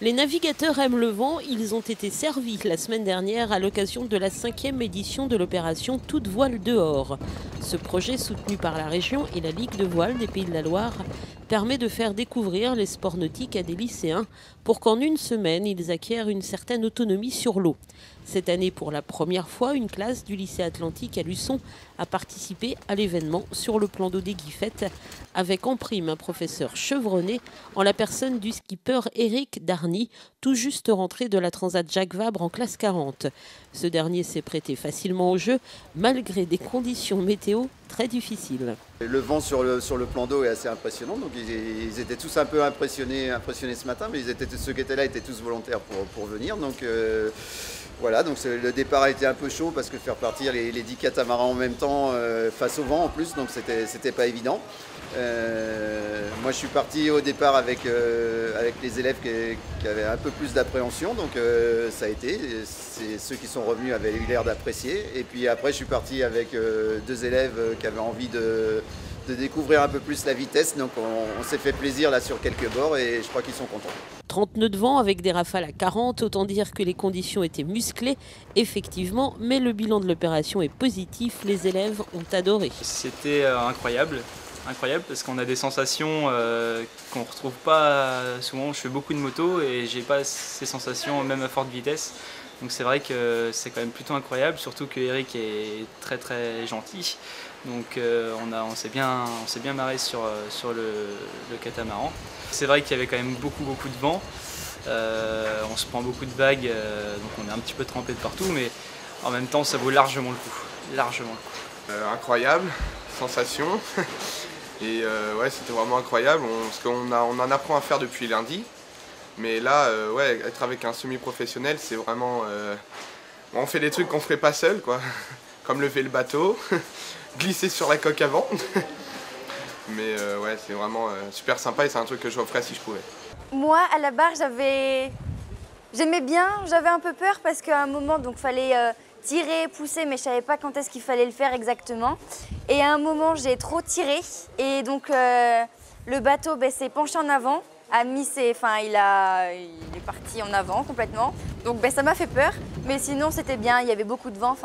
Les navigateurs aiment le vent, ils ont été servis la semaine dernière à l'occasion de la 5e édition de l'opération Toutes voiles dehors. Ce projet soutenu par la région et la Ligue de voile des Pays de la Loire permet de faire découvrir les sports nautiques à des lycéens pour qu'en une semaine, ils acquièrent une certaine autonomie sur l'eau. Cette année, pour la première fois, une classe du lycée Atlantique à Luçon a participé à l'événement sur le plan d'eau des Guiffettes avec en prime un professeur chevronné en la personne du skipper Éric Darny, tout juste rentré de la Transat Jacques Vabre en classe 40. Ce dernier s'est prêté facilement au jeu malgré des conditions météo très difficiles. Le vent sur le plan d'eau est assez impressionnant, donc ils étaient tous un peu impressionnés ce matin, mais ceux qui étaient là étaient tous volontaires pour venir. Donc voilà, donc le départ a été un peu chaud parce que faire partir les 10 catamarans en même temps face au vent en plus, donc c'était pas évident. Moi je suis parti au départ avec les élèves qui avaient un peu plus d'appréhension, donc ça a été. Ceux qui sont revenus avaient eu l'air d'apprécier. Et puis après je suis parti avec 2 élèves qui avaient envie de découvrir un peu plus la vitesse, donc on s'est fait plaisir là sur quelques bords et je crois qu'ils sont contents. 30 nœuds de vent avec des rafales à 40, autant dire que les conditions étaient musclées, effectivement, mais le bilan de l'opération est positif, les élèves ont adoré. C'était incroyable parce qu'on a des sensations qu'on ne retrouve pas souvent. Je fais beaucoup de moto et j'ai pas ces sensations même à forte vitesse. Donc c'est vrai que c'est quand même plutôt incroyable, surtout que Eric est très très gentil. Donc on s'est bien marré sur le catamaran. C'est vrai qu'il y avait quand même beaucoup de vent. On se prend beaucoup de vagues, donc on est un petit peu trempé de partout, mais en même temps ça vaut largement le coup. Incroyable sensation. Et ouais, c'était vraiment incroyable parce qu'on en apprend à faire depuis lundi. Mais là, ouais, être avec un semi-professionnel, c'est vraiment... on fait des trucs qu'on ne ferait pas seul, quoi. Comme lever le bateau, glisser sur la coque avant. Mais ouais, c'est vraiment super sympa et c'est un truc que je referais si je pouvais. Moi, à la barre, j'aimais bien, j'avais un peu peur parce qu'à un moment, donc fallait tirer, pousser, mais je savais pas quand est-ce qu'il fallait le faire exactement. Et à un moment, j'ai trop tiré et donc le bateau s'est penché en avant. Il est parti en avant complètement. Donc ça m'a fait peur, mais sinon c'était bien, il y avait beaucoup de vent.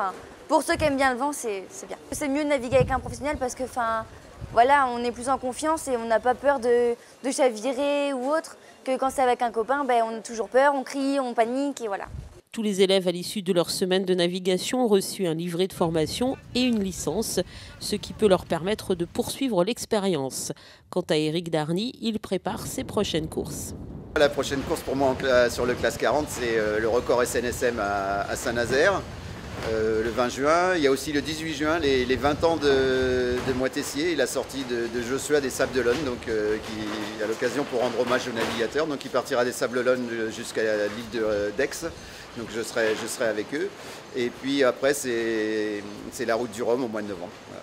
Pour ceux qui aiment bien le vent, c'est bien. C'est mieux de naviguer avec un professionnel parce que voilà, on est plus en confiance et on n'a pas peur de chavirer ou autre, que quand c'est avec un copain, on a toujours peur, on crie, on panique et voilà. Tous les élèves à l'issue de leur semaine de navigation ont reçu un livret de formation et une licence, ce qui peut leur permettre de poursuivre l'expérience. Quant à Éric Darny, il prépare ses prochaines courses. La prochaine course pour moi sur le classe 40, c'est le record SNSM à Saint-Nazaire, le 20 juin. Il y a aussi le 18 juin, les 20 ans de Moitessier et la sortie de Joshua des Sables d'Olonne, donc qui a l'occasion pour rendre hommage aux navigateurs. Donc il partira des Sables d'Olonne jusqu'à l'île d'Aix. Donc je serai avec eux. Et puis après, c'est la route du Rhum au mois de novembre. Voilà.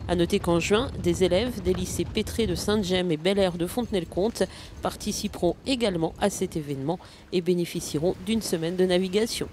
A noter qu'en juin, des élèves des lycées Pétré de Sainte-Gemme et Bel Air de Fontenay-le-Comte participeront également à cet événement et bénéficieront d'une semaine de navigation.